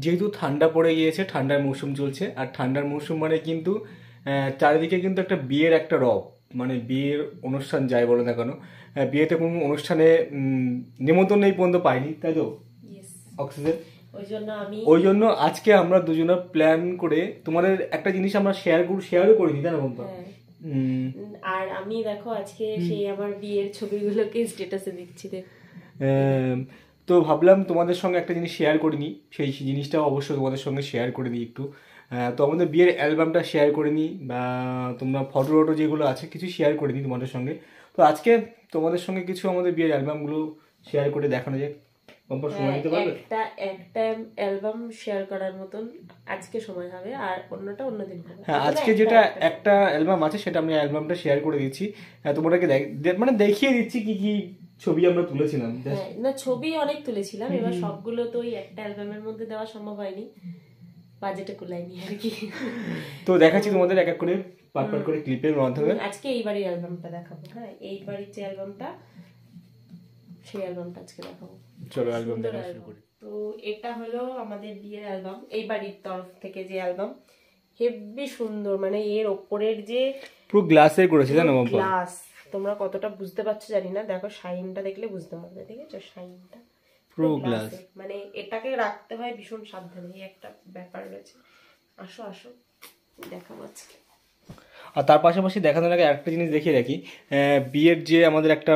যেহেতু ঠান্ডা পড়ে গিয়েছে, ঠান্ডার মৌসুম চলছে, আর ঠান্ডার মৌসুম মানে কিন্তু চারিদিকে কিন্তু একটা বিয়ের একটা রব, মানে বিয়ের অনুষ্ঠান যাই বলো না কেন, বিয়েতে কোনো অনুষ্ঠানে নিমন্ত্রণ এই পর্যন্ত পাইনি, তাই তো অক্সিজেন। ওই জন্য আজকে আমরা দুজনে প্ল্যান করে তোমাদের একটা জিনিস আমরা শেয়ারও করিনি, তাই না বন্ধু? আর আমি দেখো আজকে সেই আমার বিয়ের ছবিগুলোকে স্ট্যাটাসে দিচ্ছি। তো ভাবলাম তোমাদের সঙ্গে একটা জিনিস শেয়ার করে নিই, সেই জিনিসটাও অবশ্যই তোমাদের সঙ্গে শেয়ার করে নিই একটু। তো আমাদের বিয়ের অ্যালবামটা শেয়ার করে নিই, বা তোমরা ফটো যেগুলো আছে কিছু শেয়ার করে নিই তোমাদের সঙ্গে। তো আজকে তোমাদের সঙ্গে কিছু আমাদের বিয়ের অ্যালবামগুলো শেয়ার করে দেখানো যায়। সময় দিতে পারবে? একটা অ্যালবাম শেয়ার করার মতন আজকে সময় হবে, আর অন্যটা অন্যদিন হবে। হ্যাঁ, আজকে যেটা একটা অ্যালবাম আছে সেটা আমি অ্যালবামটা শেয়ার করে দিচ্ছি, তোমাদেরকে মানে দেখিয়ে দিচ্ছি কি কি ছবি আমরা তুলেছিলাম। না, ছবি অনেক তুলেছিলাম, এবার সবগুলো তো ওই একটা অ্যালবামের মধ্যে দেওয়া সম্ভব হয়নি, বাজেটে কুলায়নি আর কি। তো দেখাচ্ছি তোমাদের এক এক করে পার্ট করে ক্লিপের মাধ্যমে। আজকে এই বাড়ির অ্যালবামটা দেখাবো। হ্যাঁ, এই বাড়ির যে অ্যালবামটা, সেই অ্যালবামটা আজকে দেখাবো। চলো অ্যালবাম দেখা শুরু করি। তো এটা হলো আমাদের বিয়ের অ্যালবাম, এই বাড়ির তরফ থেকে যে অ্যালবাম, হেভি সুন্দর, মানে এর ওপরের যে পুরো গ্লাসের করেছে, জানো বাবা? গ্লাস, তোমরা কতটা বুঝতে পারছো জানি না, দেখো শাইনটা দেখলে বুঝতে পারবে, ঠিক আছে? শাইনটা পুরো গ্লাস, মানে এটাকে রাখতে হয় ভীষণ সাবধানে, এই একটা ব্যাপার রয়েছে। আসো আসো দেখাবো আজকে। আর তার পাশাপাশি দেখানোর আগে একটা জিনিস দেখিয়ে রাখি, বিয়ের যে আমাদের একটা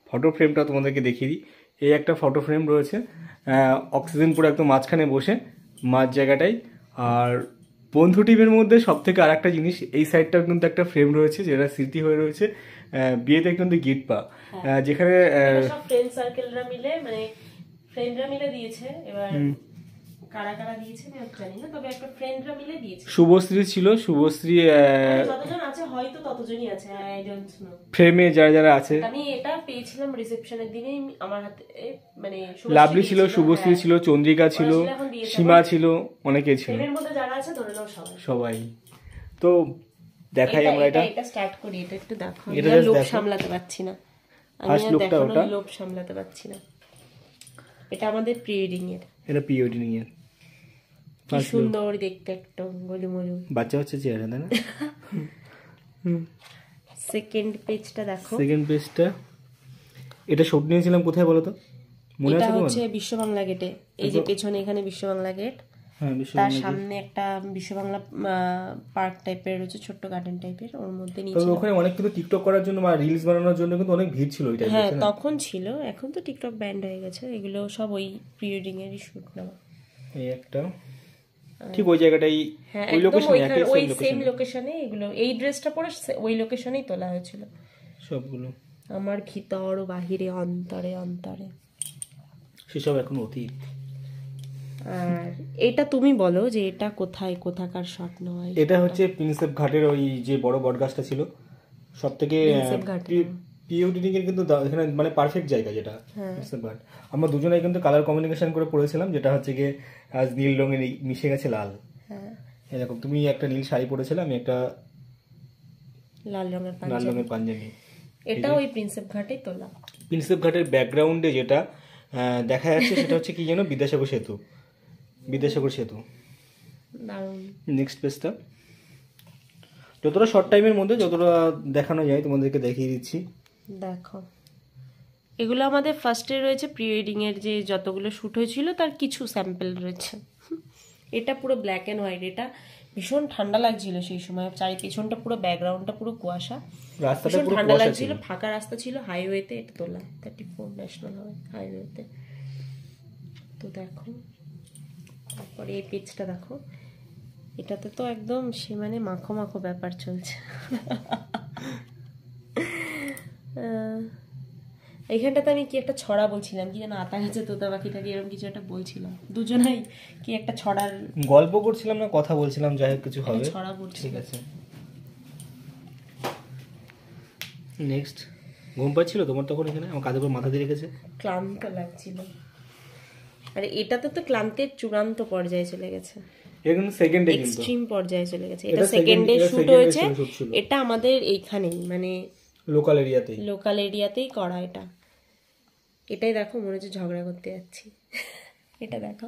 ফটো ফ্রেমটা তোমাদেরকে দেখিয়ে দিই। এই একটা ফটো ফ্রেম রয়েছে, অক্সিজেন পুরো একদম মাঝখানে বসে, মাঝ জায়গাটাই। আর বন্ধু টিমের মধ্যে সব থেকে আর একটা জিনিস, এই সাইডটাও কিন্তু একটা ফ্রেম রয়েছে যেটা স্মৃতি হয়ে রয়েছে বিয়েতে কিন্তু গিফট পা, যেখানে ফ্রেন্ড সার্কেলরা মিলে, মানে ফ্রেন্ডরা মিলে দিয়েছে। এবার কারা কারা দিয়েছে আমি জানি না, তবে একটা ফ্রেন্ডরা মিলে দিয়েছে। শুভশ্রী ছিল, শুভশ্রী যতজন আছে হয়তো ততজনই আছে, আই ডোন্ট নো ফ্রেমে যারা আছে। আমি এটা পেয়েছিলাম রিসেপশনের দিনেই আমার হাতে, মানে লাভলি ছিল, শুভশ্রী ছিল, চন্দ্রিকা ছিল, সীমা ছিল, অনেকে ছিল। এর মধ্যে যারা আছে ধরে নাও সবাই। তো দেখাই আমরা এটা স্টার্ট করি, এটা একটু দেখো। এটা লোভ সামলাতে পারছি না, আমি দেখানোর লোভ সামলাতে পারছি না। এটা আমাদের প্রি ওয়েডিং এর, এটা প্রি ওয়েডিং এর। কি সুন্দর দেখতে, একটা গোলুমলু বাচ্চা হচ্ছে চেহারা, তাই না? সেকেন্ড পেজটা দেখো। সেকেন্ড পেজটা এটা শুট নিয়েছিলাম কোথায় বলো তো, মনে আছে? এটা হচ্ছে বিশ্ব বাংলা গেটে, এই যে পেছনে এখানে বিশ্ব বাংলা গেট, তার সামনে একটা বিশ্ব বাংলা পার্ক টাইপের রয়েছে, ছোট্ট গার্ডেন টাইপের, ওর মধ্যে নিচে ওখানে অনেক কিন্তু টিকটক করার জন্য বা রিলস বানানোর জন্য কিন্তু অনেক ভিড় ছিল ওই টাইমে। হ্যাঁ, তখন ছিল, এখন তো টিকটক ব্যান্ড হয়ে গেছে। এগুলো সব ওই প্রি ওয়েডিং এরই শুট নেওয়া। এই একটা ঠিক ওই জায়গাটাই, ওই লোকেশনে, ওই সেম লোকেশনে এগুলো, এই ড্রেসটা পরে ওই লোকেশনেই তোলা হয়েছিল সবগুলো। আমার ভিতর ও বাহিরে, অন্তরে অন্তরে, সেসব এখন অতীত। আর এটা তুমি বলো যে এটা কোথাকার শট নেওয়া? এটা হচ্ছে প্রিন্সেপ ঘাটের ওই যে বড় বটগাছটা ছিল, সব থেকে প্রি ওয়েডিং এর কিন্তু এখানে মানে পারফেক্ট জায়গা যেটা প্রিন্সেপ ঘাট। আমরা দুজনেই কিন্তু কালার কম্বিনেশন করে পরেছিলাম, যেটা হচ্ছে গিয়ে আজ নীল রঙের মিশে গেছে লাল। এরকম তুমি একটা নীল শাড়ি পরেছিলে, আমি একটা লাল রঙের পাঞ্জাবি। এটা ওই প্রিন্সেপ ঘাটেই তোলা। প্রিন্সেপ ঘাটের ব্যাকগ্রাউন্ডে যেটা দেখা যাচ্ছে সেটা হচ্ছে কি জানো, বিদ্যাসাগর সেতু। নেক্সট পেজটা যতটা শর্ট টাইমের মধ্যে যতটা দেখানো যায় তোমাদেরকে দেখিয়ে দিচ্ছি। দেখো, এগুলো আমাদের ফার্স্টে রয়েছে প্রি ওয়েডিং এর যে যতগুলো শুট হয়েছিল তার কিছু স্যাম্পল রয়েছে। এটা পুরো ব্ল্যাক এন্ড হোয়াইট, এটা ভীষণ ঠান্ডা লাগছিল সেই সময়, চারি পেছনটা পুরো ব্যাকগ্রাউন্ডটা পুরো কুয়াশা, রাস্তাটা পুরো ঠান্ডা লাগছিল, ফাঁকা রাস্তা ছিল, হাইওয়েতে এটা তোলা, 34 ন্যাশনাল হাইওয়েতে। তো দেখো, তারপরে এই পেজটা দেখো, এটাতে তো একদম সে মানে মাখো মাখো ব্যাপার চলছে। এইখানটাতে আমি কি একটা ছড়া বলছিলাম, কি যেন আতা গাছে তোতা পাখি থাকে, এরকম কিছু একটা বলছিলাম, দুজনেই কি একটা ছড়ার গল্প করছিলাম না কথা বলছিলাম, যাই হোক কিছু হবে, ছড়া বলছি। ঠিক আছে, নেক্সট। ঘুম পাচ্ছিল তোমার তখন? এখানে আমার কাঁধের উপর মাথা দিয়ে রেখেছে, ক্লান্ত লাগছিল। আরে এটাতে তো ক্লান্তের চূড়ান্ত পর্যায়ে চলে গেছে, এখন সেকেন্ডে কিন্তু এক্সট্রিম পর্যায়ে চলে গেছে। এটা সেকেন্ডে শুট হয়েছে, এটা আমাদের এইখানেই মানে লোকাল এরিয়াতেই করা। এটাই দেখো, মনে হচ্ছে ঝগড়া করতে যাচ্ছি। এটা দেখো,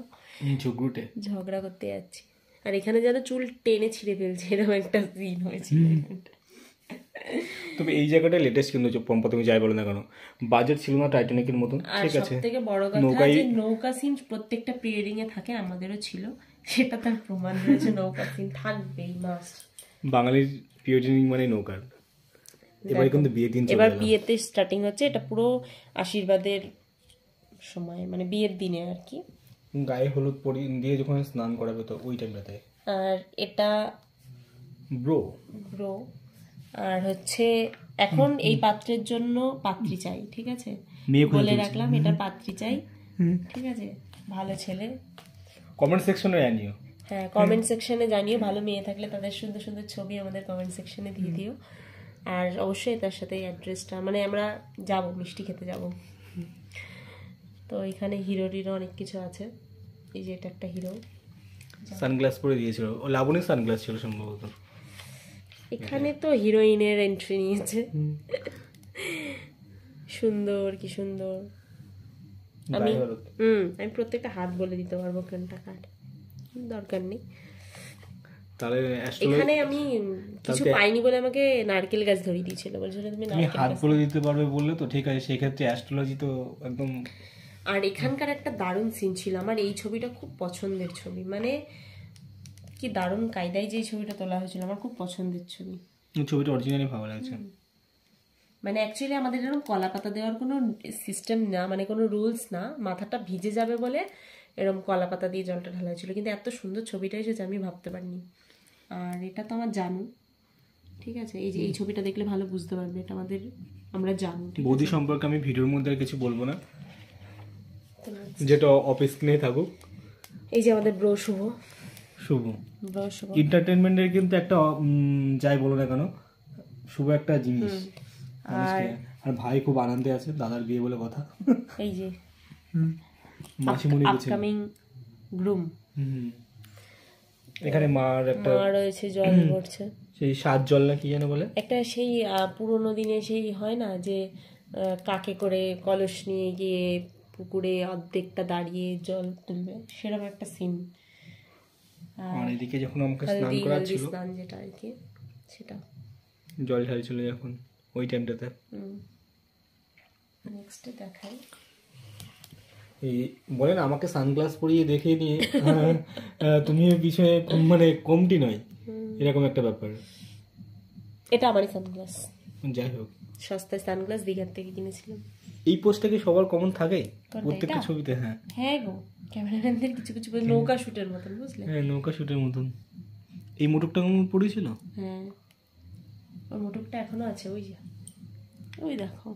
ঝুগড়ুটে ঝগড়া করতে যাচ্ছি, আর এখানে যেন চুল টেনে ছিঁড়ে ফেলছে, এরকম একটা সিন হয়েছিল এখানটা। তবে এই জায়গাটা লেটেস্ট কিন্তু পম্পা, তুমি যাই বলো না কেন, বাজেট ছিল না টাইটানিকের মতন, আর ঠিক সব আছে। থেকে বড় কথা যে নৌকা সিন প্রত্যেকটা প্রি ওয়েডিং এ থাকে, আমাদেরও ছিল, সেটা তার প্রমাণ রয়েছে, নৌকা সিন থাকবেই মাস্ট। বাঙালির প্রি ওয়েডিং মানে নৌকার। এবারে কিন্তু বিয়ের দিন চলে এবার এলো। বিয়েতে স্টার্টিং হচ্ছে, এটা পুরো আশীর্বাদের সময়, মানে বিয়ের দিনে আর কি। গায়ে হলুদ দিয়ে যখন স্নান করাবে তো ওই টাইমটাতে। আর এটা ব্রো ব্রো, আর হচ্ছে এখন এই পাত্রের জন্য পাত্রী চাই, ঠিক আছে, মেয়ে খুঁজে বলে চলছে। রাখলাম, এটা পাত্রী চাই, ঠিক আছে, ভালো ছেলে। কমেন্ট সেকশনে জানিও। হ্যাঁ, কমেন্ট সেকশনে জানিও, ভালো মেয়ে থাকলে তাদের সুন্দর সুন্দর ছবি আমাদের কমেন্ট সেকশনে দিয়ে দিও। আর অবশ্যই তার সাথে অ্যাড্রেসটা, মানে আমরা যাব, মিষ্টি খেতে যাব। তো এখানে হিরোরিরও অনেক কিছু আছে, এই যে এটা একটা হিরো, সানগ্লাস পরে দিয়েছিল, ও লাবণীর সানগ্লাস ছিল সম্ভবত। এখানে তো হিরোইনের এন্ট্রি নিয়েছে, সুন্দর, কি সুন্দর। আমি গায়ে হলুদ। আমি প্রত্যেকটা হাত বলে দিতে পারবো কোনটা কার, দরকার নেই। তাহলে এখানে আমি কিছু পাইনি বলে আমাকে নারকেল গাছ ধরিয়ে দিয়েছিল, বলছিল তুমি তুমি নারকেল হাত গাছ। বলে দিতে পারবে বললে তো ঠিক আছে, সেক্ষেত্রে অ্যাস্ট্রোলজি তো একদম। আর এখানকার একটা দারুণ সিন ছিল, আমার এই ছবিটা খুব পছন্দের ছবি, মানে কি দারুণ কায়দায় যে এই ছবিটা তোলা হয়েছিল, আমার খুব পছন্দের ছবি। ছবিটা অরিজিনালি ভালো লাগছে। মানে অ্যাকচুয়ালি আমাদের এরকম কলা পাতা দেওয়ার কোনো সিস্টেম না, মানে কোনো রুলস না, মাথাটা ভিজে যাবে বলে এরকম কলা পাতা দিয়ে জলটা ঢালা হয়েছিল, কিন্তু এত সুন্দর ছবিটা এসেছে আমি ভাবতে পারিনি। আর এটা তো আমার জানু, ঠিক আছে, এই যে এই ছবিটা দেখলে ভালো বুঝতে পারবে, এটা আমাদের, আমরা জানু, ঠিক বৌদি সম্পর্কে আমি ভিডিওর মধ্যে আর কিছু বলবো না, আছে। যেটা অফ স্ক্রিনে থাকুক। এই যে আমাদের ব্রো শুভ, শুভ ব্রো শুভ এন্টারটেনমেন্টের কিন্তু একটা যাই বলো না কেন, শুভ একটা জিনিস। আর ভাই খুব আনন্দে আছে, দাদার বিয়ে বলে কথা। এই যে মাসিমণি গেছে। আপকামিং গ্রুম, এখানে মার একটা মা রয়েছে, জল পড়ছে, সেই সাত জল না কি যেন বলে, একটা সেই পুরোনো দিনে সেই হয় না যে কাকে করে কলস নিয়ে গিয়ে পুকুরে অর্ধেকটা দাঁড়িয়ে জল তুলবে, সেরকম একটা সিন। আর এদিকে যখন আমাকে স্নান হলদি হলদি করাচ্ছিল, স্নান যেটা আর কি, সেটা জল ঢালছিল যখন ওই টাইমটাতে। নেক্সট দেখাই। এই বলেন আমাকে সানগ্লাস পরিয়ে দেখিয়ে নিয়ে তুমি পিছনে মানে কমটি নয়, এরকম একটা ব্যাপার। এটা আমারই সানগ্লাস, যাই হোক, সস্তায় সানগ্লাস দীঘার থেকে কিনেছিলাম। এই পোস্টটা কি সবার কমন থাকে কোনটা, প্রত্যেকটা এটা? ছবিতে? হ্যাঁ হ্যাঁ গো, ক্যামেরাম্যানদের কিছু কিছু নৌকা শুটের মতন, বুঝলে? হ্যাঁ, নৌকা শুটের মতন। এই মোটরটা কেমন পড়েছিল? হ্যাঁ, ওর মোটরটা এখনো আছে, ওই যে, ওই দেখো,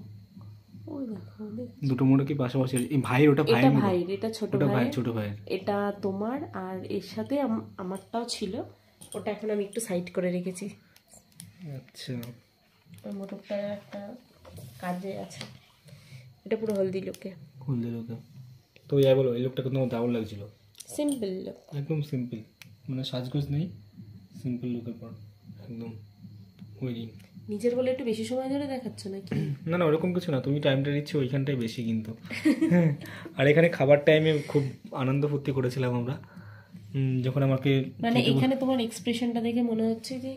ওই দেখো, দুটো মোটর কি পাশাপাশি? এই ভাইয়ের, ওটা এটা ভাইয়ের মোটর? ভাইয়ের, এটা ছোট ওটা ভাই, ভাইয়ের, ছোট ভাইয়ের। এটা তোমার, আর এর সাথে আমারটাও ছিল, ওটা এখন আমি একটু সাইড করে রেখেছি। আচ্ছা, ওই মোটরটা একটা কাজে আছে, এটা পুরো হলদি লোকে, হলদি লোকে। তো যাই বলো, এই লোকটা কিন্তু আমার দারুণ লাগছিল, সিম্পল লোক। একদম সিম্পল, মানে সাজগোজ নেই, সিম্পল লুকের পর একদম ওয়েডিং। নিজের বলে একটু বেশি সময় ধরে দেখাচ্ছ নাকি? না না, ওরকম কিছু না, তুমি টাইমটা দিচ্ছ ওইখানটাই বেশি কিন্তু। হ্যাঁ, আর এখানে খাবার টাইমে খুব আনন্দ ফুর্তি করেছিলাম আমরা, যখন আমাকে মানে এখানে তোমার এক্সপ্রেশনটা দেখে মনে হচ্ছে যে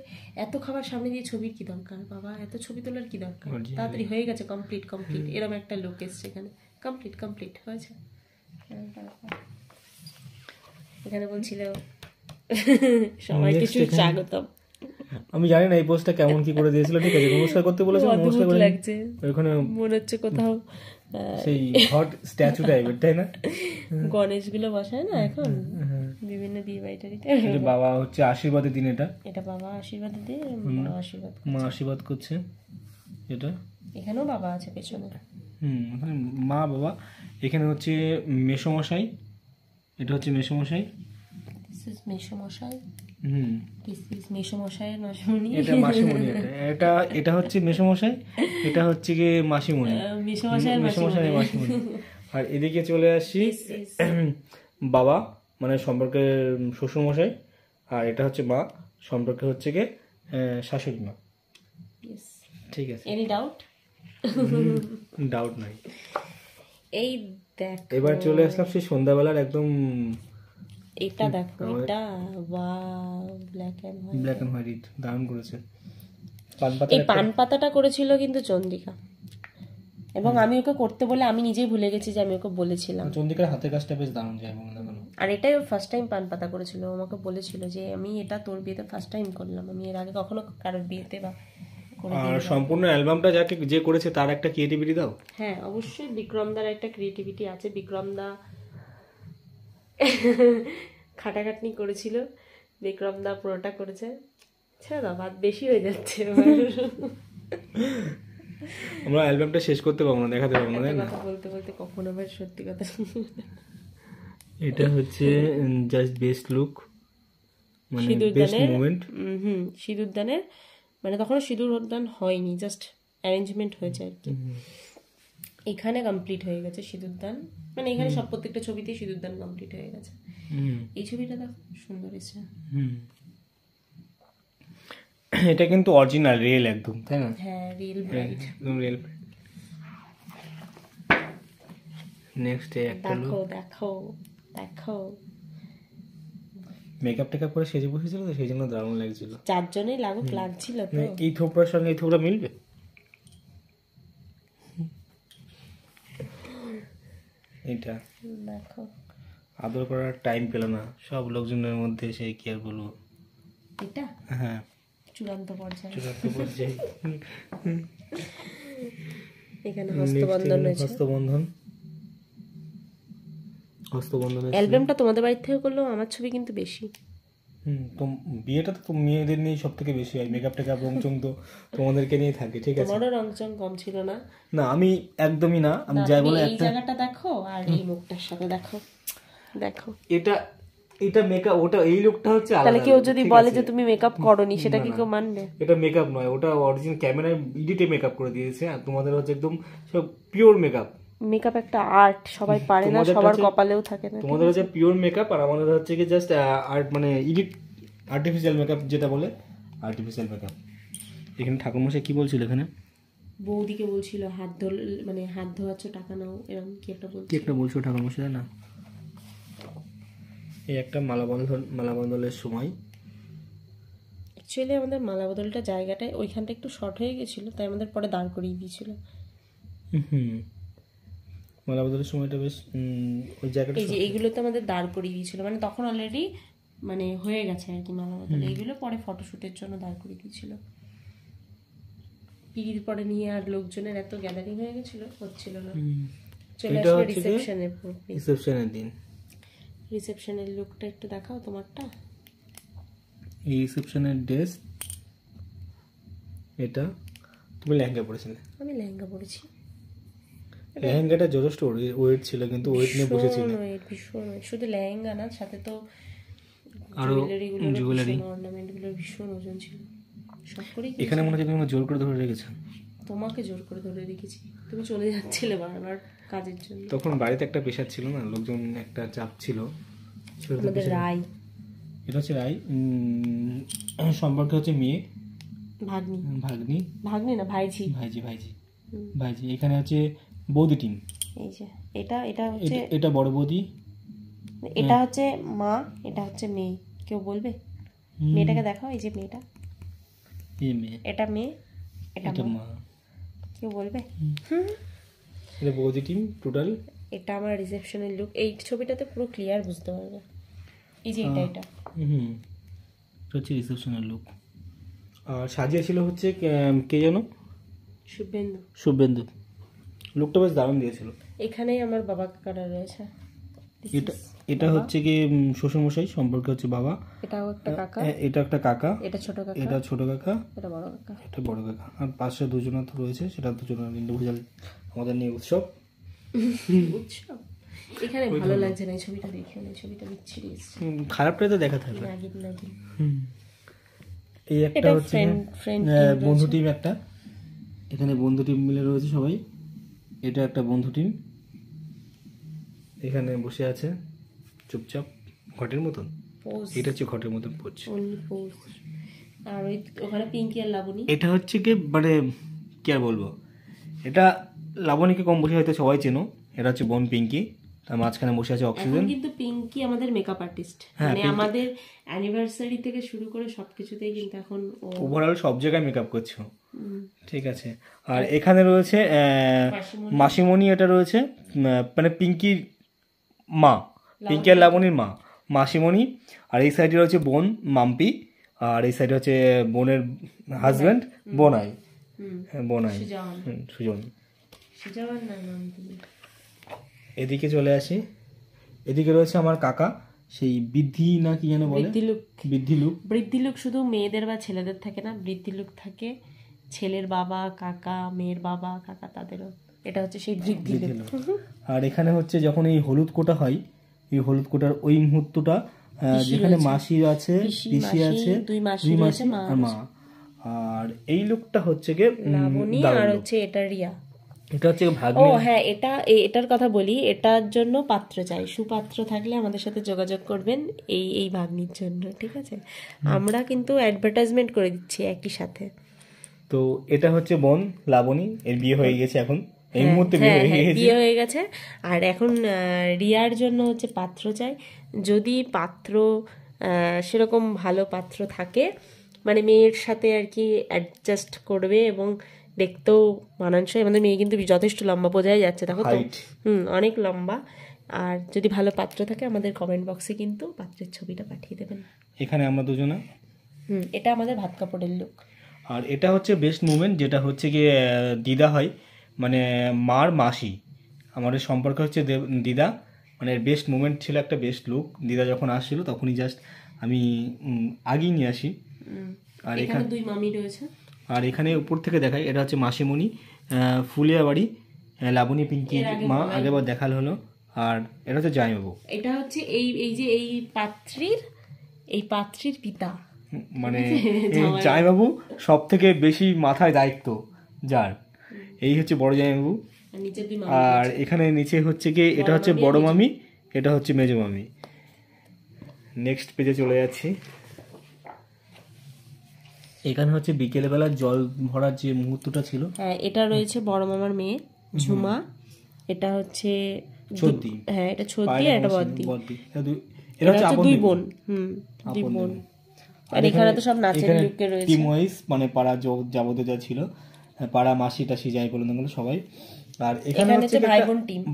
এত খাবার সামনে দিয়ে ছবির কি দরকার বাবা, এত ছবি তোলার কি দরকার, তাড়াতাড়ি হয়ে গেছে, কমপ্লিট কমপ্লিট, এরকম একটা লোক এসছে এখানে, কমপ্লিট কমপ্লিট হয়েছে। এখানে বলছিল সবাইকে স্বাগতম। আমি জানি না এই পোস্টটা কেমন কি করে দিয়েছিল, ঠিক আছে, নমস্কার করতে বলেছে, নমস্কার করে লাগছে, ওখানে মনে হচ্ছে কোথাও সেই হট স্ট্যাচু টাইপের, তাই না? গণেশ গুলো বসায় না এখন বিভিন্ন বিয়ে বাড়িটারিতে। বাবা হচ্ছে আশীর্বাদের দিন, এটা এটা বাবা আশীর্বাদ দিয়ে, মা আশীর্বাদ, মা আশীর্বাদ করছে এটা। এখানেও বাবা আছে পেছনে, এখানে মা বাবা, এখানে হচ্ছে মেসোমশাই, এটা হচ্ছে মেসোমশাই, দিস ইজ মেসোমশাই, হুম, দিস ইজ মেসোমশাইয়ের মাসিমণি, এটা মাসিমণি, এটা এটা হচ্ছে মেসোমশাই, এটা হচ্ছে কি মাসিমণি, মেসোমশাইয়ের মেসোমশাই মাসিমণি। আর এদিকে চলে আসছি বাবা, মানে সম্পর্কে শ্বশুরমশাই, আর এটা হচ্ছে মা, সম্পর্কে হচ্ছে কি শাশুড়ি মা, ঠিক আছে, এনি ডাউট? ডাউট নাই। এই দেখো এবার চলে আসলাম সেই সন্ধ্যাবেলার একদম এটা দেখো, এটা ওয়াও, ব্ল্যাক এন্ড হোয়াইট দারুণ করেছে। পান পাতা এই পান পাতাটা করেছিল কিন্তু চন্দ্রিকা, এবং আমি ওকে করতে বলে আমি নিজেই ভুলে গেছি যে আমি ওকে বলেছিলাম। চন্দ্রিকার হাতের কাজটা বেশ দারুণ যায় এবং না কেন। আর এটাই ও ফার্স্ট টাইম পান পাতা করেছিল, ও আমাকে বলেছিল যে আমি এটা তোর বিয়েতে ফার্স্ট টাইম করলাম, আমি এর আগে কখনো কারোর বিয়েতে বা করে আর সম্পূর্ণ অ্যালবামটা যাকে যে করেছে তার একটা ক্রিয়েটিভিটি দাও। হ্যাঁ অবশ্যই বিক্রমদার একটা ক্রিয়েটিভিটি আছে। বিক্রমদা খাটাখাটনি করেছিল, বিক্রমদা পুরোটা করেছে। ছেড়ে দাও, বাদ বেশি হয়ে যাচ্ছে আমরা অ্যালবামটা শেষ করতে পারবো না, দেখাতে পারবো না, তাই না? কথা বলতে বলতে কখন আবার সত্যি কথা। এটা হচ্ছে জাস্ট বেস্ট লুক, মানে বেস্ট মোমেন্ট। সিঁদুরদানের মানে তখন সিঁদুরদান হয়নি, জাস্ট অ্যারেঞ্জমেন্ট হয়েছে আর কি। এখানে কমপ্লিট হয়ে গেছে সিঁদুরদান, মানে এখানে সব প্রত্যেকটা ছবিতেই সিঁদুরদান কমপ্লিট হয়ে গেছে। এই ছবিটা দেখো সুন্দর এসেছে। এটা কিন্তু অরিজিনাল রিয়েল একদম, তাই না? হ্যাঁ রিয়েল ব্রাইড, একদম রিয়েল। নেক্সট একটা দেখো দেখো দেখো, মেকআপ টেকআপ করে সেজে বসেছিল তো সেই জন্য দারুণ লাগছিল। চারজনেই লাগুক লাগছিল তো। এই থোপড়ার সঙ্গে এই থোপড়া মিলবে? এটা দেখো আদর করার টাইম পেল না সব লোকজনের মধ্যে, সেই কি আর বলবো। এটা হ্যাঁ চূড়ান্ত পর্যায়ে। চূড়ান্ত পর্যায়ে। এখানে হস্তবন্ধন রয়েছে। হস্তবন্ধন। অ্যালবামটা তোমাদের বাড়ি থেকে করলেও আমার ছবি কিন্তু বেশি। তো বিয়েটা তো মেয়েদের নিয়ে সব থেকে বেশি হয়, মেকআপ টেকআপ রংচং তো তোমাদেরকে নিয়ে থাকে, ঠিক আছে? তোমারও রংচং কম ছিল না। না আমি একদমই না, আমি যাই বলে এই জায়গাটা দেখো আর এই মুখটার সাথে দেখো, দেখো এটা এটা মেকআপ, ওটা এই লুকটা হচ্ছে আলাদা। তাহলে কেউ যদি বলে যে তুমি মেকআপ করোনি সেটা কি কেউ মানবে? এটা মেকআপ নয়, ওটা অরিজিনাল ক্যামেরায় এডিটে মেকআপ করে দিয়েছে, আর তোমাদের হচ্ছে একদম সব পিওর মেকআপ। মেকআপ একটা আর্ট, সবাই পারে না, সবার কপালেও থাকে না। তোমাদের হচ্ছে পিওর মেকআপ, আর আমাদের হচ্ছে কি জাস্ট আর্ট, মানে এডিট, আর্টিফিশিয়াল মেকআপ যেটা বলে, আর্টিফিশিয়াল মেকআপ। এখানে ঠাকুরমশাই কি বলছিল? এখানে বৌদিকে বলছিল হাত ধোল, মানে হাত ধোয়াচ্ছ টাকা নাও, এরকম কি একটা বলছো ঠাকুরমশাই না? এই একটা মালাবন্ধনের সময় অ্যাকচুয়ালি আমাদের মালা বদলটা জায়গাটায় ওইখানটা একটু শর্ট হয়ে গেছিল, তাই আমাদের পরে দাঁড় করিয়ে দিয়েছিল। মালাবদলের সময়টা বেশ ওই জায়গাটা, এই যে এইগুলোতে আমাদের দাঁড় করিয়ে দিয়েছিল, মানে তখন অলরেডি মানে হয়ে গেছে আর কি মালা বদল। এইগুলো পরে ফটোশুটের জন্য দাঁড় করিয়ে দিয়েছিল। পিড়ির পরে নিয়ে আর লোকজনের এত গ্যাদারিং হয়ে গেছিল, হচ্ছিল না। চলে আসলে রিসেপশনের দিন। রিসেপশনের লুকটা একটু দেখাও তোমারটা। এই রিসেপশনের ড্রেস, এটা তুমি লেহেঙ্গা পরেছিলে? আমি লেহেঙ্গা পরেছি। লেহেঙ্গাটা যথেষ্ট ওয়েট ছিল, কিন্তু ওয়েট নিয়ে বসেছিল। ভীষণ শুধু লেহেঙ্গা না, সাথে তো আরো জুয়েলারি অর্নামেন্টগুলোর ভীষণ ওজন ছিল। সব করেই এখানে মনে হচ্ছে তুমি জোর করে ধরে রেখেছো। তোমাকে জোর করে ধরে রেখেছি, তুমি চলে যাচ্ছিলে বারবার কাজের জন্য। তখন বাড়িতে একটা প্রেশার ছিল না, লোকজন একটা চাপ ছিল। আমাদের রায়, এটা হচ্ছে রায়, সম্পর্কে হচ্ছে মেয়ে, ভাগ্নি না ভাইঝি। এখানে হচ্ছে বৌদি টিম। এই যে এটা হচ্ছে, এটা বড় বৌদি, এটা হচ্ছে মা, এটা হচ্ছে মেয়ে। কেউ বলবে? মেয়েটাকে দেখাও, এই যে মেয়েটা, এটা মেয়ে, এটা মা। কেউ বলবে? এটা বৌদি টিম টোটাল। এটা আমার রিসেপশনের লুক। এই ছবিটাতে পুরো ক্লিয়ার বুঝতে পারবে। এই যে এটা হচ্ছে রিসেপশনের লুক। আর সাজিয়েছিল হচ্ছে কে যেন, শুভেন্দু। লুকটা বেশ দারুণ দিয়েছিল। এখানেই আমার বাবা কাকারা রয়েছে। এটা হচ্ছে কি শ্বশুরমশাই, সম্পর্কে হচ্ছে বাবা। এটাও একটা কাকা, এটা একটা কাকা, এটা ছোট কাকা, এটা ছোট কাকা, এটা বড় কাকা, এটা বড় কাকা। আর পাশে দুজন তো রয়েছে, সেটা দুজনের ইন্ডিভিজুয়াল আমাদের নিয়ে উৎসব। এখানে ভালো লাগছে না এই ছবিটা দেখে, এই ছবিটা বিচ্ছিরি এসেছে। খারাপটাই তো দেখা থাকবে। এই একটা হচ্ছে বন্ধু টিম, একটা এখানে বন্ধু টিম মিলে রয়েছে সবাই। এটা একটা বন্ধু টিম, এখানে বসে আছে চুপচাপ ঘটের মতন। এটা হচ্ছে ঘটের মতন পোজ। আর ওখানে পিঙ্কি আর লাবণী। এটা হচ্ছে কি মানে কি আর বলবো, এটা লাবণীকে কম বেশি হয়তো সবাই চেনো, এটা হচ্ছে বোন পিঙ্কি, তার মাঝখানে বসে আছে এখন অক্সিজেন। কিন্তু পিঙ্কি আমাদের মেকআপ আর্টিস্ট, মানে আমাদের অ্যানিভার্সারি থেকে শুরু করে সবকিছুতেই কিন্তু এখন ও ওভারঅল সব জায়গায় মেকআপ করছো, ঠিক আছে। আর এখানে রয়েছে মাসিমণি, এটা রয়েছে মানে পিঙ্কির মা, পিঙ্কি আর লাবণীর মা মাসিমণি। আর এই সাইডে রয়েছে বোন মাম্পি, আর এই সাইডে হচ্ছে বোনের হাজব্যান্ড বোনাই, বোনাই সুজন। এদিকে চলে আসি, এদিকে রয়েছে আমার কাকা, সেই বৃদ্ধি না কি যেন বলে, বৃদ্ধিলুক। বৃদ্ধিলুক শুধু মেয়েদের বা ছেলেদের থাকে না, বৃদ্ধিলুক থাকে ছেলের বাবা কাকা, মেয়ের বাবা কাকা, তাদেরও। এটা হচ্ছে সেই বৃদ্ধিলুক। আর এখানে হচ্ছে যখন এই হলুদ কোটা হয়, এই হলুদ কোটার ওই মুহূর্তটা যেখানে মাসি আছে, পিসি আছে, দুই মাসি আর মা। আর এই লুকটা হচ্ছে গিয়ে লাবণী, আর হচ্ছে এটা রিয়া, এটা হচ্ছে ভাগ্নে। ও হ্যাঁ, এটার কথা বলি, এটার জন্য পাত্র চাই, সুপাত্র থাকলে আমাদের সাথে যোগাযোগ করবেন এই ভাগ্নির জন্য, ঠিক আছে? আমরা কিন্তু অ্যাডভার্টাইজমেন্ট করে দিচ্ছি একই সাথে। তো এটা হচ্ছে বোন লাবণী, এর বিয়ে হয়ে গেছে এখন, এই মুহূর্তে বিয়ে হয়ে গেছে। আর এখন রিয়ার জন্য হচ্ছে পাত্র চাই। যদি পাত্র সেরকম ভালো পাত্র থাকে, মানে মেয়ের সাথে আর কি অ্যাডজাস্ট করবে এবং দেখতেও মানানসই। আমাদের মেয়ে কিন্তু যথেষ্ট লম্বা, বোঝাই যাচ্ছে, দেখো তো, অনেক লম্বা। আর যদি ভালো পাত্র থাকে আমাদের কমেন্ট বক্সে কিন্তু পাত্রের ছবিটা পাঠিয়ে দেবেন। এখানে আমরা দুজনা, এটা আমাদের ভাত কাপড়ের লুক। আর এটা হচ্ছে বেস্ট মুভমেন্ট, যেটা হচ্ছে গিয়ে দিদা হয়, মানে মার মাসি, আমাদের সম্পর্ক হচ্ছে দিদা, মানে বেস্ট মুভমেন্ট ছিল, একটা বেস্ট লুক। দিদা যখন আসছিল তখনই জাস্ট আমি আগেই নিয়ে আসি। আর এখানে দুই মামি রয়েছে। আর এখানে উপর থেকে দেখাই, এটা হচ্ছে মাসিমণি, ফুলিয়া বাড়ি, লাবণী পিঙ্কি মা, আগেবার দেখাল হলো। আর এটা হচ্ছে জামাইবাবু, এটা হচ্ছে এই পাত্রীর পিতা, মানে জামাইবাবু সব থেকে বেশি মাথায় দায়িত্ব যার, এই হচ্ছে বড় জামাইবাবু। আর এখানে নিচে হচ্ছে কি, এটা হচ্ছে বড় মামি, এটা হচ্ছে মেজো মামি। নেক্সট পেজে চলে যাচ্ছি। এখানে হচ্ছে বিকেলবেলা জল ভরার যে মুহূর্তটা ছিল, হ্যাঁ, এটা রয়েছে বড় মামার মেয়ে ঝুমা, এটা হচ্ছে ছদ্দি, হ্যাঁ এটা ছদ্দি, আর এটা বদ্দি, এটা হচ্ছে দুই বোন, দুই বোন। আর এখানে তো সব নাচের লুকে রয়েছে, টিম ওয়াইজ, মানে পাড়া যাবতীয় যা ছিল, পাড়া মাসি টাসি যাই বলুন সবাই। আর এখানে হচ্ছে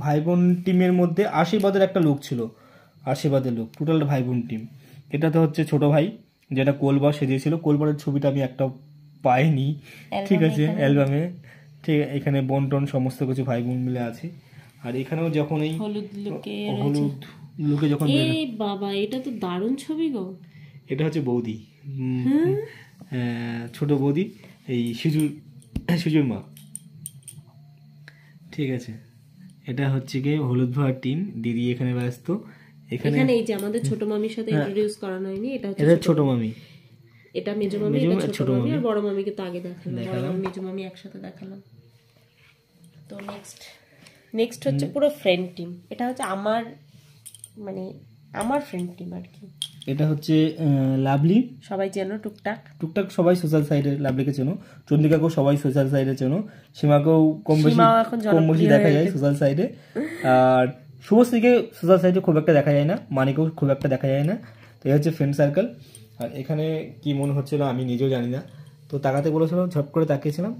ভাই বোন টিমের মধ্যে আশীর্বাদের একটা লুক ছিল, আশীর্বাদের লুক, টোটাল ভাই বোন টিম। এটাতে হচ্ছে ছোট ভাই, যেটা কোলবার সেজেছিল, কোলবারের ছবিটা আমি একটা পাইনি, ঠিক আছে, অ্যালবামে, ঠিক। এখানে বোন টোন সমস্ত কিছু ভাই বোন মিলে আছে। আর এখানেও যখন এই হলুদ লুকে যখন, এই বাবা, এটা তো দারুণ ছবি গো। এটা হচ্ছে বৌদি, ছোট বৌদি, এই সুজুর মা, ঠিক আছে। এটা হচ্ছে গিয়ে হলুদ ভরা টিম, দিদি এখানে ব্যস্ত। এখানে এই যে আমাদের ছোট মামির সাথে ইন্ট্রোডিউস করানো হয়নি, এটা হচ্ছে ছোট মামি, এটা মেজো মামি, এটা ছোট মামি। আর বড় মামিকে তো আগে দেখালাম, বড় মামি মেজো মামি একসাথে দেখালাম। তো নেক্সট হচ্ছে পুরো ফ্রেন্ড টিম। এটা হচ্ছে আমার ফ্রেন্ড টিম আর কি। এটা হচ্ছে লাভলি, সবাই চেনো টুকটাক, সবাই সোশ্যাল সাইডে লাভলিকে চেনো, চন্দ্রিকাকেও সবাই সোশ্যাল সাইডে চেনো, সীমাকেও কম বেশি দেখা যায় সোশ্যাল সাইডে। আর শুভশ্রীকে সোশ্যাল সাইডে খুব একটা দেখা যায় না, মানিকেও খুব একটা দেখা যায় না। তো এই হচ্ছে ফ্রেন্ড সার্কেল। আর এখানে কি মনে হচ্ছিল আমি নিজেও জানি না, তো তাকাতে বলেছিলাম, ঝট করে তাকিয়েছিলাম,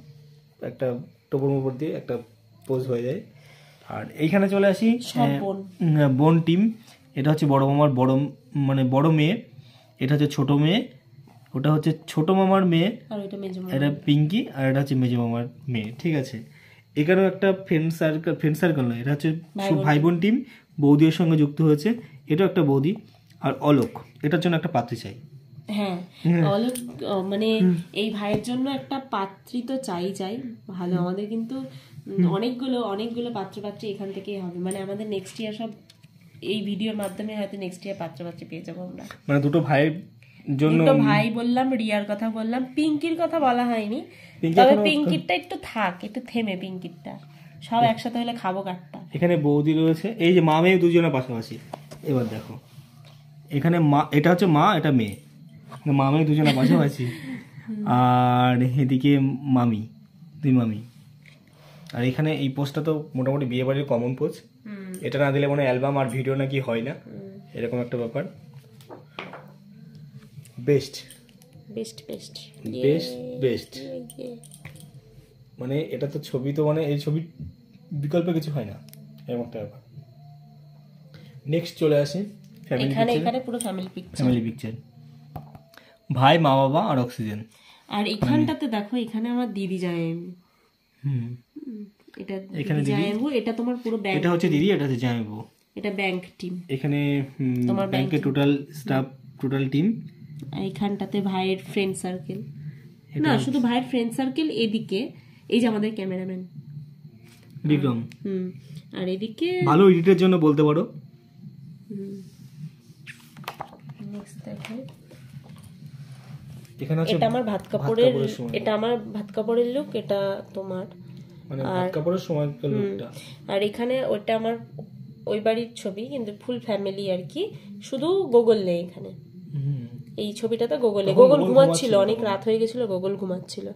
একটা টোপর মোপর দিয়ে একটা পোজ হয়ে যায়। আর এইখানে চলে আসি বোন টিম। এটা হচ্ছে বড় মামার বড় মেয়ে, এটা হচ্ছে ছোট মেয়ে, ওটা হচ্ছে ছোট মামার মেয়ে, এটা পিঙ্কি, আর এটা হচ্ছে মেজো মামার মেয়ে, ঠিক আছে। এখানেও একটা ফ্রেন্ড সার্কেল নয়, এটা হচ্ছে ভাই বোন টিম, বৌদির সঙ্গে যুক্ত হয়েছে, এটাও একটা বৌদি। আর অলোক, এটার জন্য একটা পাত্রী চাই। হ্যাঁ, অলোক মানে এই ভাইয়ের জন্য একটা পাত্রী তো চাই ভালো। আমাদের কিন্তু অনেকগুলো পাত্রী এখান থেকেই হবে, মানে আমাদের নেক্সট ইয়ার সব এই ভিডিওর মাধ্যমে হয়তো নেক্সট ইয়ার পাত্রী পেয়ে যাবো আমরা। মানে দুটো ভাইয়ের জন্য, দুটো ভাই বললাম, রিয়ার কথা বললাম, পিঙ্কির কথা বলা হয়নি, তবে পিঙ্কিরটা একটু থেমে, পিঙ্কিরটা সব একসাথে হলে খাবো কাটটা। এখানে বৌদি রয়েছে, এই যে মা মেয়ে দুজনের পাশাপাশি। এবার দেখো, এখানে মা, এটা হচ্ছে মা, এটা মেয়ে, মা মেয়ে দুজনের পাশাপাশি। আর এদিকে মামি, দুই মামি, আর এখানে এই পোস্টটা তো মোটামুটি বিয়ে বাড়ির কমন পোস্ট, এটা না দিলে মনে হয় অ্যালবাম আর ভিডিও নাকি হয় না, এরকম একটা ব্যাপার। Best best best best best মানে এটা তো ছবি, তো মানে এই ছবির বিকল্প কিছু হয় না, এরকম একটা ব্যাপার। নেক্সট চলে আসি ফ্যামিলি এখানে পিকচার। এখানে পুরো ফ্যামিলি পিকচার। ফ্যামিলি পিকচার, ভাই, মা, বাবা আর অক্সিজেন। আর এখানটাতে দেখো, এখানে আমার দিদি জামাইবাবু। এটা এখানে দিদি জামাইবাবু, এটা তোমার পুরো ব্যাংক, এটা হচ্ছে দিদি, এটা হচ্ছে জামাইবাবু। এটা ব্যাংক টিম। এখানে ব্যাংকের টোটাল স্টাফ, টোটাল টিম। এইখানটাতে ভাইয়ের ফ্রেন্ড সার্কেল, না শুধু ভাইয়ের ফ্রেন্ড সার্কেল। এদিকে এই যে আমাদের ক্যামেরাম্যান বিক্রম। আর এদিকে ভালো এডিটের জন্য বলতে পারো। নেক্সট দেখো, এখানে আছে এটা আমার ভাত কাপড়ের, এটা আমার ভাত কাপড়ের লুক, এটা তোমার মানে ভাত কাপড়ের সময়কার লুকটা। আর এখানে ওটা আমার ওই বাড়ির ছবি, কিন্তু ফুল ফ্যামিলি আর কি, শুধু গোগল নেই এখানে। এই ছবিটাতে গোগল ঘুমাচ্ছিল, অনেক রাত হয়ে গেছিল, গোগল ঘুমাচ্ছিল।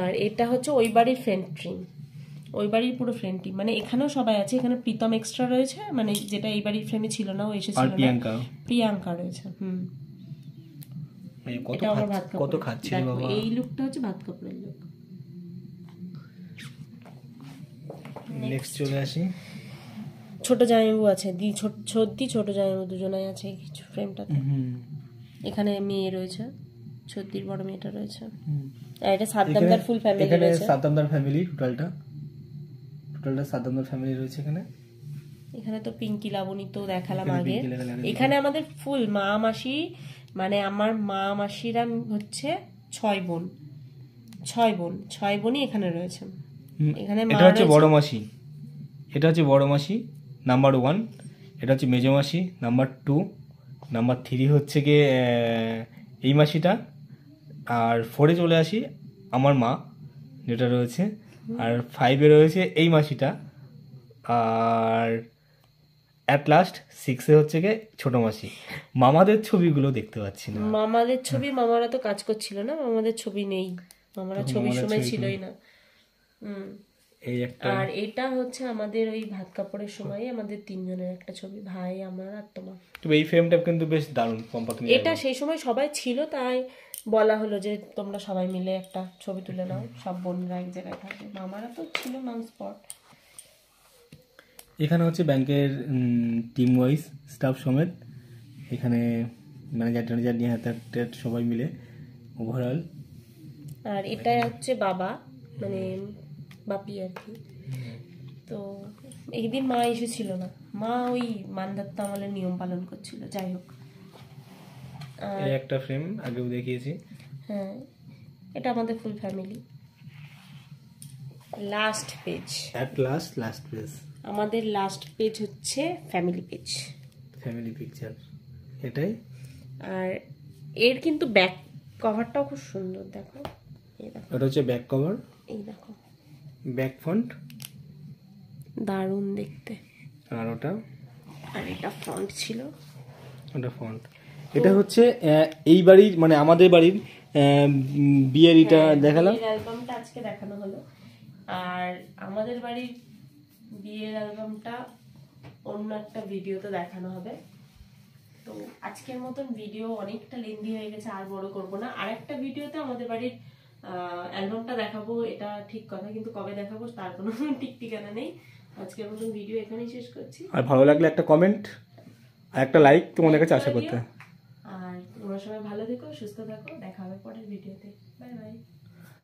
আর এটা হচ্ছে ওই বাড়ির ফ্রেন্ড টিম, ওই বাড়ির পুরো ফ্রেন্ড টিম, মানে এখানেও সবাই আছে। এখানে প্রীতম এক্সট্রা রয়েছে, মানে যেটা এই বাড়ির ফ্রেমে ছিল না, ও এসেছিল না। প্রিয়াঙ্কা রয়েছে। এটা আমার ভাত কাপড়। কত খাচ্ছে বাবা। এই লুকটা হচ্ছে ভাত কাপড়ের লুক। নেক্সট চলে আসি, ছোট জামাইবাবু আছে, ছোট জামাইবাবু দুজনাই আছে এই ফ্রেমটাতে। এখানে মেয়ে রয়েছে, সত্যির বড় মেয়েটা রয়েছে। আর এটা সাদ্দামদার ফুল ফ্যামিলি এখানে রয়েছে। সাদ্দামদার ফ্যামিলি, টোটালটা সাদ্দামদার ফ্যামিলি রয়েছে এখানে। এখানে তো পিঙ্কি লাবণী তো দেখালাম আগে। এখানে আমাদের ফুল মা মাসি, মানে আমার মা মাসিরা হচ্ছে 6 বোন, 6 বোনই এখানে রয়েছে। এখানে এটা হচ্ছে বড় মাসি, এটা হচ্ছে বড় মাসি নাম্বার 1, এটা হচ্ছে মেজো মাসি নাম্বার 2, নাম্বার 3 হচ্ছে গিয়ে এই মাসিটা, আর 4-এ চলে আসি আমার মা যেটা রয়েছে, আর 5-এ রয়েছে এই মাসিটা, আর অ্যাট লাস্ট 6-এ হচ্ছে গিয়ে ছোট মাসি। মামাদের ছবিগুলো দেখতে পাচ্ছি না। মামাদের ছবি, মামারা তো কাজ করছিল না, মামাদের ছবি নেই, মামারা ছবির সময় ছিলই না। এই একটা, আর এটা হচ্ছে আমাদের ওই ভাত কাপড়ের সময় আমাদের 3 জনের একটা ছবি, ভাই, আমার আর তোমার। তবে এই ফ্রেমটা কিন্তু বেশ দারুণ পম্পা, তুমি এটা সেই সময় সবাই ছিল, তাই বলা হলো যে তোমরা সবাই মিলে একটা ছবি তুলে নাও, সব বোনরা এক জায়গায় থাকবে। মামারা তো ছিল নন স্পট। এখানে হচ্ছে ব্যাংকের টিম ওয়াইজ স্টাফ সমেত, এখানে ম্যানেজার নিয়ে হাতে সবাই মিলে ওভারঅল। আর এটা হচ্ছে বাবা, মানে বাপি আর কি। তো একদিন মা এসেছিল না, মা ওই মানধাত্তা আমলের নিয়ম পালন করছিল, যাই হোক। এই একটা ফ্রেম আগেও দেখিয়েছি। হ্যাঁ, এটা আমাদের full family. Last page, at last page, আমাদের লাস্ট পেজ হচ্ছে ফ্যামিলি পেজ, ফ্যামিলি পিকচার এটাই। আর এর কিন্তু ব্যাক কভারটাও খুব সুন্দর, দেখো এই দেখো, এটা হচ্ছে ব্যাক কভার, এই দেখো ব্যাক ফন্ট দারুণ দেখতে। আর ওটা, আর এটা ফন্ট ছিল, ওটা ফন্ট। এটা হচ্ছে এই বাড়ির, মানে আমাদের বাড়ির বিয়ের এটা দেখালাম, বিয়ের অ্যালবামটা আজকে দেখানো হলো। আর আমাদের বাড়ির বিয়ের অ্যালবামটা অন্য একটা ভিডিওতে দেখানো হবে। তো আজকের মতন ভিডিও অনেকটা লেন্দি হয়ে গেছে, আর বড় করব না। আর একটা ভিডিওতে আমাদের বাড়ির অ্যালবামটা দেখাবো, এটা ঠিক কথা, কিন্তু কবে দেখাবো তার কোনো ঠিক ঠিকানা নেই। আজকের মতন ভিডিও এখানেই শেষ করছি। আর ভালো লাগলে একটা কমেন্ট আর একটা লাইক তোমাদের কাছে আশা করতে। আর তোমরা সবাই ভালো থেকো, সুস্থ থাকো, দেখা হবে পরের ভিডিওতে।